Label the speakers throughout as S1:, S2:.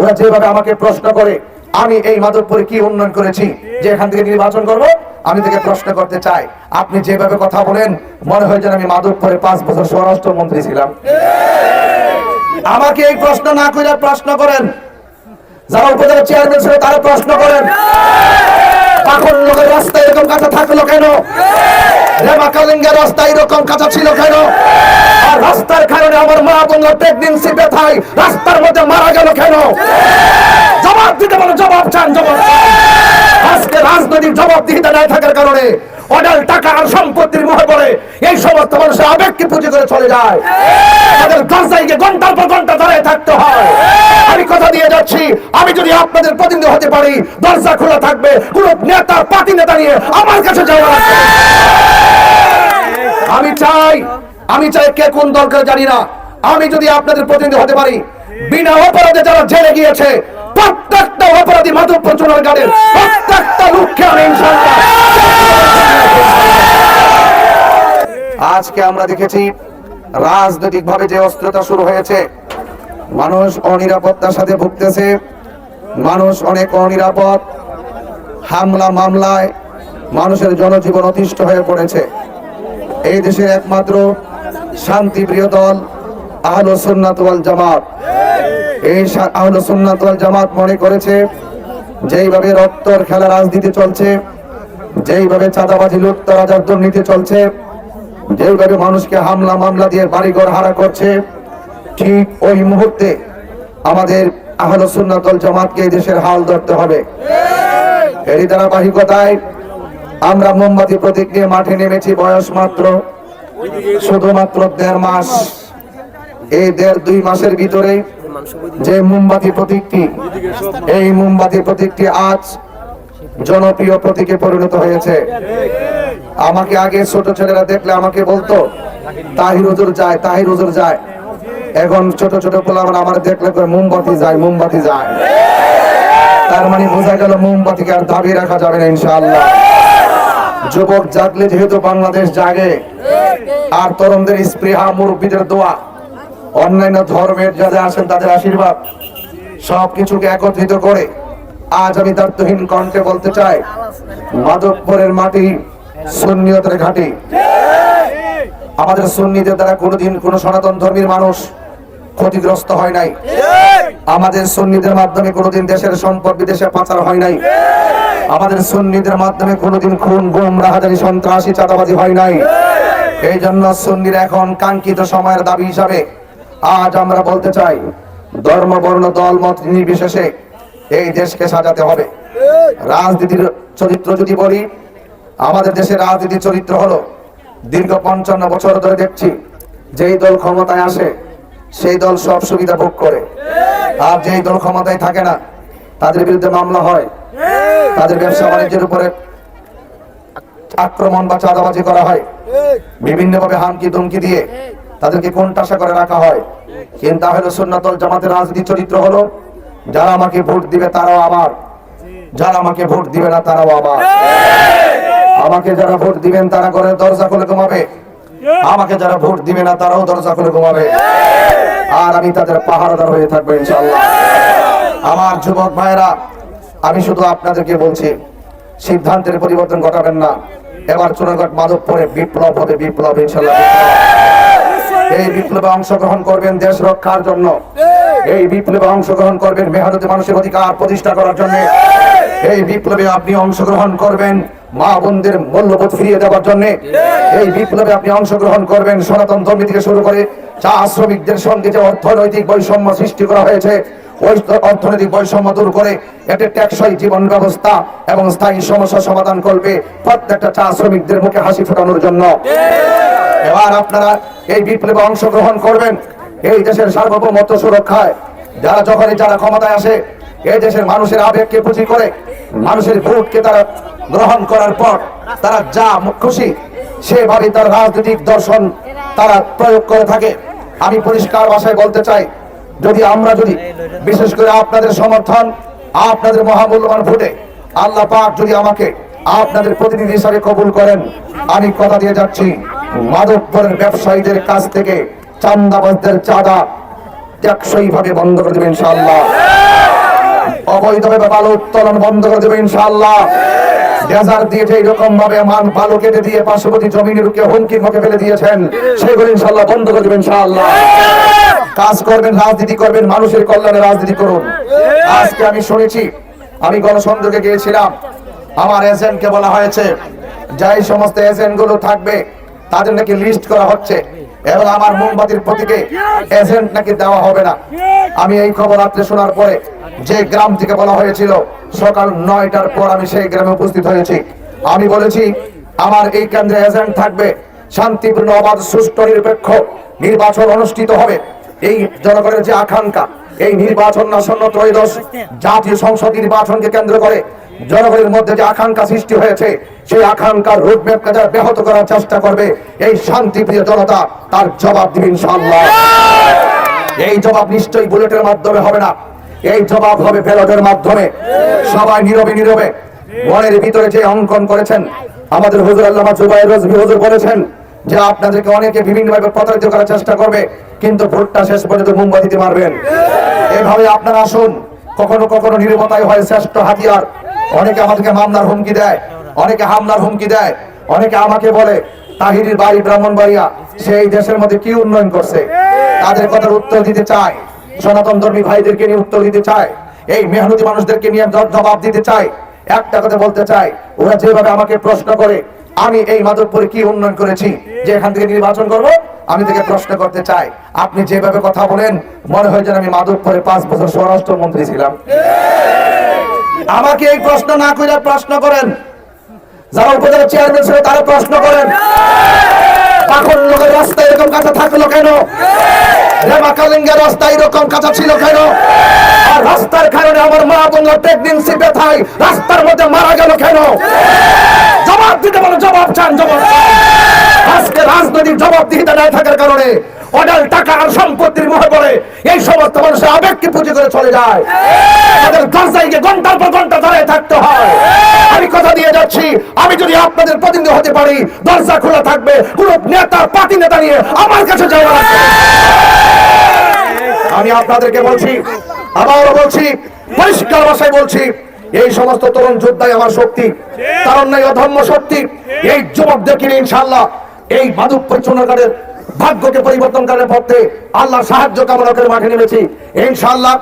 S1: ওরা যেভাবে আমাকে প্রশ্ন করে আমি এই মাধবপুরে কি উন্নয়ন করেছি যে এখান থেকে নির্বাচন করব, আমি থেকে প্রশ্ন করতে চাই, আপনি যেভাবে কথা বলেন মনে হয় যেন আমি মাধবপুরে 5 বছর স্বরাষ্ট্রমন্ত্রী ছিলাম। আমাকে এই প্রশ্ন না করে প্রশ্ন করেন যারা উপজেলা চেয়ারম্যান ছিল, তারা প্রশ্ন করেন এখন লোকের রাস্তা এরকম কাঁচা থাকলো কেন, রেমা কালিঙ্গের রাস্তা এরকম কাঁচা ছিল কেন, আর রাস্তার কারণে আমার মা বোনরা প্রেগন্যান্সি ব্যথায় রাস্তার মধ্যে মারা গেল কেন? জবাব দিতে বলো, জবাব চান, জবাব চান। আজকে রাজনৈতিক জবাবদিহিতা না থাকার কারণে অডাল টাকা আর সম্পত্তির মোহে পড়ে এই সমস্ত মানুষের আবেগকে পুঁজি করে চলে যায়, তাদের দরজায় ঘন্টার পর ঘন্টা দাঁড়িয়ে থাকতে হয়। আমি কথা দিয়ে যাচ্ছি, আমি যদি আপনাদের প্রতিনিধি হতে পারি দরজা খোলা থাকবে, কোন নেতা পার্টি নেতা নিয়ে আমার কাছে যাওয়া লাগবে। আমি চাই কে কোন দরকার জানি না, আমি যদি আপনাদের প্রতিনিধি হতে পারি, বিনা অপরাধে যারা জেলে গিয়েছে প্রত্যেকটা অপরাধী মাধবপুর চুনারগাঁয়ের প্রত্যেকটা লোককে আমি ইনশাআল্লাহ। আজকে আমরা দেখেছি রাজনৈতিক ভাবে যে অস্থিরতা শুরু হয়েছে, মানুষ অনিরাপত্তার সাথে ভুগতেছে, মানুষ অনেক অনিরাপদ, হামলা মামলায় মানুষের জনজীবন অতিষ্ঠ হয়ে পড়েছে। এই দেশের একমাত্র শান্তিপ্রিয় দল আহলুস সুন্নাত ওয়াল জামাত। এই আহলুস সুন্নাত ওয়াল জামাত মনে করেছে যেইভাবে রক্তর খেলা রাজনীতি চলছে, যেইভাবে চাঁদাবাজি লুটতরাজের দুর্নীতি চলছে, যেইভাবে মানুষকে হামলা মামলা দিয়ে বাড়িঘর হারা করছে, ঠিক ওই মুহূর্তে আমাদের আহলুস সুন্নাত ওয়াল জামাতকে এই দেশের হাল ধরতে হবে। এরই ধারাবাহিকতায় আমরা মোমবাতি প্রতীক নিয়ে মাঠে নেমেছি। বয়স মাত্র শুধুমাত্র 1.5 মাস। এই 1.5-2 মাসের ভিতরে যে মোমবাতি প্রতীকটি, এই মোমবাতি প্রতীকটি আজ জনপ্রিয় প্রতীকে পরিণত হয়েছে। আমাকে আগে ছোট ছেলেরা দেখলে আমাকে বলতো তাহির হুজুর যায়, তাহির হুজুর যায়। এখন ছোট ছোট পোলাপান আমার দেখলে মোমবাতি যায়, মোমবাতি যায়। তার মানে বোঝা গেল মোমবাতিকে আর দাবি রাখা যাবে না ইনশাআল্লাহ। যুবক জাগলে যেহেতু বাংলাদেশ জাগে, আর তরুণদের স্পৃহা, মুরব্বীদের দোয়া, অন্যান্য ধর্মের যারা আছেন তাদের আশীর্বাদ, সবকিছুকে একত্রিত করে আজ আমি দায়িত্বহীন কণ্ঠে বলতে চাই, মাধবপুরের মাটি সুন্নিয়তের ঘাঁটি। আমাদের সুন্নিদের দ্বারা কোনোদিন কোন সনাতন ধর্মীর মানুষ ক্ষতিগ্রস্ত হয় নাই। আমাদের সুন্নিদের মাধ্যমে কোনোদিন দেশের সম্পদ বিদেশে পাচার হয় নাই। আমাদের সুন্নিদের মাধ্যমে কোনোদিন খুন, গুম, রাহাজানি, সন্ত্রাসী, চাঁদাবাজি হয় নাই। এই জন্য সুন্নির এখন কাঙ্ক্ষিত সময়ের দাবি হিসাবে আজ আমরা বলতে চাই, ধর্ম, বর্ণ, দল, মত নির্বিশেষে এই দেশকে সাজাতে হবে। রাজনীতির চরিত্র যদি বলি, আমাদের দেশের রাজনীতির চরিত্র হলো দীর্ঘ 55 বছর ধরে দেখছি যেই দল ক্ষমতায় আসে সেই দল সব সুবিধা ভোগ করে, আর যেই দল ক্ষমতায় থাকে না তাদের বিরুদ্ধে মামলা হয়, তাদের ব্যবসা বাণিজ্যের উপরে আক্রমণ বা চাঁদাবাজি করা হয়, বিভিন্ন ভাবে হামকি ধমকি দিয়ে তাদেরকে কোণঠাসা করে রাখা হয়। কিন্তু আহলে সুন্নাত ওয়াল জামাতের রাজনীতির চরিত্র হলো যারা আমাকে ভোট দিবে তারাও আমার, যারা আমাকে ভোট দিবে না তারাও আমার। আমাকে যারা ভোট দিবেন তারা ঘরের দরজা খুলে ঘুমাবে, আমাকে যারা ভোট দিবে না তারাও দরজা খুলে ঘুমাবে, আর আমি তাদের পাহারাদার হয়ে থাকবো ইনশাআল্লাহ। আমার যুবক ভাইরা, আমি শুধু আপনাদেরকে বলছি, সিদ্ধান্তের পরিবর্তন ঘটাবেন না। এবার চুনারঘাট মাধবপুরে বিপ্লব হবে, বিপ্লব ইনশাআল্লাহ। এই বিপ্লবে অংশগ্রহণ করবেন দেশ রক্ষার জন্য, এই বিপ্লবে অংশগ্রহণ করবেন মেহনতি মানুষের অধিকার প্রতিষ্ঠা করার জন্য, এই বিপ্লবে আপনি অংশগ্রহণ করবেন মা বোনদের মূল্যবোধ ফিরিয়ে দেওয়ার জন্য, এই বিপ্লবে আপনি অংশগ্রহণ করবেন সনাতন ধর্ম থেকে শুরু করে চা শ্রমিকদের সঙ্গে যে অর্থনৈতিক বৈষম্য সৃষ্টি করা হয়েছে ওই অর্থনৈতিক বৈষম্য দূর করে একটা টেকসই জীবন ব্যবস্থা এবং স্থায়ী সমস্যা সমাধান করবে প্রত্যেকটা চা শ্রমিকদের মুখে হাসি ফোটানোর জন্য। এবার আপনারা এই বিপ্লবে অংশগ্রহণ করবেন এই দেশের সার্বভৌমত্ব সুরক্ষায়। যারা ক্ষমতায় আসে এই দেশের মানুষের আবেগকে পুঁজি করে, মানুষের ভোটকে তারা গ্রহণ করার পর তারা যা খুশি সেভাবে তার রাজনৈতিক দর্শন তারা প্রয়োগ করে থাকে। আমি পরিষ্কার ভাষায় বলতে চাই, আমরা যদি বিশেষ করে আপনাদের সমর্থন, আপনাদের মহামূল্যবান ভোটে আল্লাহ পাক যদি আমাকে আপনাদের প্রতিনিধি হিসাবে কবুল করেন, আমি কথা দিয়ে যাচ্ছি মাদকদ্রব্যের ব্যবসায়ীদের কাছ থেকে চাঁদাবাজদের চাঁদা টেকসই ভাবে বন্ধ করে দেবেন ইনশাআল্লাহ। অবৈধভাবে বালু উত্তোলন বন্ধ করে দেবে ইনশাআল্লাহ। ডেজার দিয়ে এইরকম ভাবে বালু কেটে দিয়ে পার্শ্ববর্তী জমিনের হুমকির মুখে ফেলে দিয়েছেন, সেগুলো ইনশাআল্লাহ বন্ধ করে দেবেন ইনশাআল্লাহ। কাজ করবেন, রাজনীতি করবেন, মানুষের কল্যাণে রাজনীতি করুন। আজকে আমি শুনেছি, আমি গণসংযোগে গিয়েছিলাম, আমার এজেন্টকে বলা হয়েছে যে এই সমস্ত এজেন্ট গুলো থাকবে তাদের নাকি লিস্ট করা হচ্ছে এবং আমার মোমবাতির প্রতীকে এজেন্ট নাকি দেওয়া হবে না। আমি এই খবর রাত্রে শোনার পরে যে গ্রাম থেকে বলা হয়েছিল, সকাল 9টার পর আমি সেই গ্রামে উপস্থিত হয়েছি। আমি বলেছি আমার এই কেন্দ্রে এজেন্ট থাকবে, শান্তিপূর্ণ, অবাধ, সুষ্ঠু, নিরপেক্ষ নির্বাচন অনুষ্ঠিত হবে। এই জনগণের যে আকাঙ্ক্ষা, এই নির্বাচন আসন্ন ত্রয়োদশ জাতীয় সংসদ নির্বাচনকে কেন্দ্র করে জনগণের মধ্যে যে আকাঙ্ক্ষা সৃষ্টি হয়েছে, সেই আকাঙ্ক্ষার রূপরেখা যারা ব্যাহত করার চেষ্টা করবে, এই শান্তিপ্রিয় জনতা তার জবাব দিবে ইনশাআল্লাহ। এই জবাব নিশ্চয়ই বুলেটের মাধ্যমে হবে না, এই জবাব হবে ব্যালটের মাধ্যমে। সবাই নীরবে নীরবে মনের ভিতরে যে অঙ্কন করেছেন, আমাদের হুজুর আল্লামা জুবায়ের রাজভী হুজুর বলেছেন যে আপনাদেরকে অনেকে বিভিন্নভাবে প্রতারিত করার চেষ্টা করবে, কিন্তু ভোটটা শেষ পর্যন্ত মোমবাতিতে মারবেন। এইভাবে আপনারা আসুন। কখনো কখনো নীরবতাই হয় শ্রেষ্ঠ হাতিয়ার। অনেকে আমাদেরকে মামলার হুমকি দেয়, অনেকে হামলার হুমকি দেয়, অনেকে আমাকে বলে তাহিরের বাড়ি ব্রাহ্মণবাড়িয়া, সেই দেশের মধ্যে কি উন্নয়ন করছে। তাদের কথার উত্তর দিতে চাই, সনাতন ধর্মী ভাইদেরকে নিয়ে উত্তর দিতে চাই, এই মেহনতি মানুষদেরকে নিয়ে জবাব দিতে চাই। একটা কথা বলতে চাই, ওরা যেভাবে আমাকে প্রশ্ন করে আমি এই মাধবপুরে কি উন্নয়ন করেছি যে এখান থেকে নির্বাচন করব, আমি থেকে প্রশ্ন করতে চাই, আপনি যেভাবে কথা বলেন মনে হয় যেন আমি মাধবপুরে 5 বছর স্বরাষ্ট্রমন্ত্রী ছিলাম। আমাকে এই প্রশ্ন না করে প্রশ্ন করেন যারা উপজেলা চেয়ারম্যান ছিল, তারা প্রশ্ন করেন তখন লোকের রাস্তা এরকম কাঁচা থাকলো কেন, রেমা কালিঙ্গের রাস্তা এরকম কাঁচা ছিল কেন, আর রাস্তার কারণে আমার মা বোনের প্রেগন্যান্সি ব্যথায় রাস্তার মধ্যে মারা গেল কেন? জবাব দিতে বলো, জবাব চান, জবাব। আজকে রাজনৈতিক জবাবদিহিতা না থাকার কারণে অডাল টাকা আর সম্পত্তির মোহে পড়ে এই সমস্ত মানুষের আবেগকে পুঁজি করে চলে যায়, তাদের দরজায় গিয়ে ঘন্টার পর ঘন্টা দাঁড়িয়ে থাকতে হয়। আমি কথা দিয়ে যাচ্ছি, আমি যদি আপনাদের প্রতিনিধি হতে পারি, দরজা খোলা থাকবে, কোন নেতা পার্টি নেতা নিয়ে আমার কাছে যাওয়া লাগবে। আমি আপনাদেরকে বলছি, আবারও বলছি, পরিষ্কার ভাষায় বলছি, এই সমস্ত তরুণ যোদ্ধাই আমার শক্তি, কারণ নাই অধম্য শক্তি। এই যুবকদেরকে নিয়ে ইনশাআল্লাহ এই মাধবপুর চুনারগাঁয়ের ভাগ্যকে পরিবর্তন করার পথে আল্লাহ সাহায্য কামনা করে মাঠে নেমেছি ইনশাআল্লাহ।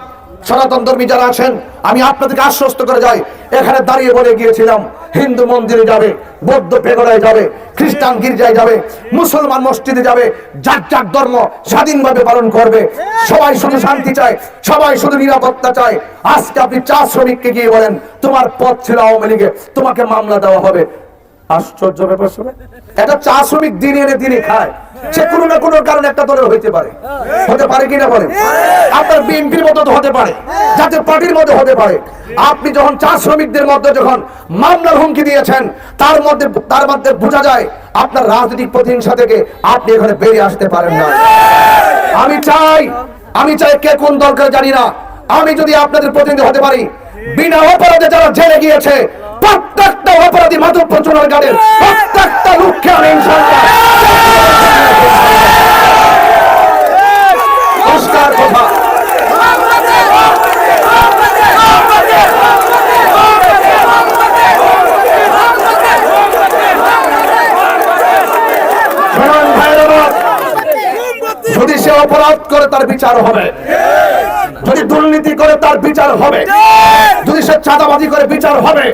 S1: সনাতন ধর্মী যারা আছেন, আমি আপনাদেরকে আশ্বস্ত করে যাই, এখানে দাঁড়িয়ে বলে গিয়েছিলাম হিন্দু মন্দিরে যাবে, বৌদ্ধ পেগোডায় যাবে, খ্রিস্টান গির্জায় যাবে, মুসলমান মসজিদে যাবে, যার যার ধর্ম স্বাধীনভাবে পালন করবে। সবাই শুধু শান্তি চায়, সবাই শুধু নিরাপত্তা চায়। আজকে আপনি চা শ্রমিককে গিয়ে বলেন তোমার পদ ছিল আওয়ামী লীগে, তোমাকে মামলা দেওয়া হবে। আশ্চর্য ব্যাপার শুনে, এটা চা শ্রমিক দিনে এনে দিনে খায়, সে কোনো না কোনো কারণে একটা দলের হইতে পারে, হতে পারে কিনা বলেন? আপনার বিএনপির মতো তো হতে পারে, জাতীয় পার্টির মধ্যে হতে পারে। আপনি যখন চা শ্রমিকদের মধ্যে যখন মামলার হুমকি দিয়েছেন, তার মধ্যে বোঝা যায় আপনার রাজনৈতিক প্রতিহিংসা থেকে আপনি এখানে বেরিয়ে আসতে পারেন না। আমি চাই কে কোন দরকার জানি না, আমি যদি আপনাদের প্রতিনিধি হতে পারি, বিনা অপরাধে যারা জেলে গিয়েছে প্রত্যেকটা অপরাধী মাধবপুর চুনারগাঁয়ের প্রত্যেকটা লোককে আমি ইনশাআল্লাহ নমস্কার কথা যদি সে অপরাধ করে তার বিচার হবে, যদি দুর্নীতি করে তার বিচার হবে, যদি সে চাঁদাবাজি করে বিচার হবে।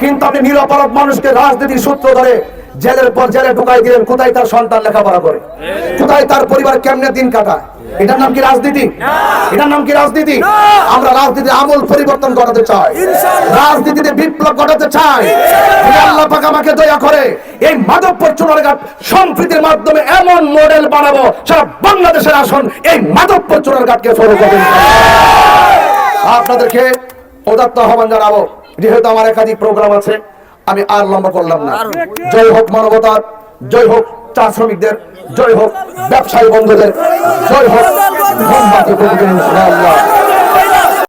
S1: কিন্তু আপনি নিরপরাধ মানুষকে রাজনীতির সূত্র ধরে জেলের পর জেলে ঢুকাই দিলেন, কোথায় তার সন্তান লেখাপড়া করে, কোথায় তার পরিবার কেমনে দিন কাটায়? এটার নাম কি রাজনীতি? এটার নাম কি রাজনীতি? আমরা রাজনীতির আমূল পরিবর্তন ঘটাতে চাই, রাজনীতিতে বিপ্লব ঘটাতে চাই। আল্লাহ পাক আমাকে দয়া করে এই মাধবপুর চুনারঘাট সম্প্রীতির মাধ্যমে এমন মডেল বানাবো, সারা বাংলাদেশের আসন এই মাধবপুর চুনারঘাটকে শুরু করবেন। আপনাদেরকে উদাত্ত আহ্বান জানাবো, যেহেতু আমার একাধিক প্রোগ্রাম আছে, আমি আর লম্বা করলাম না। জয় হোক মানবতার, জয় হোক চা শ্রমিকদের, জয় হোক ব্যবসায়ী বন্ধুদের, জয় হোক মোমবাতি প্রতিদিন ইনশাআল্লাহ।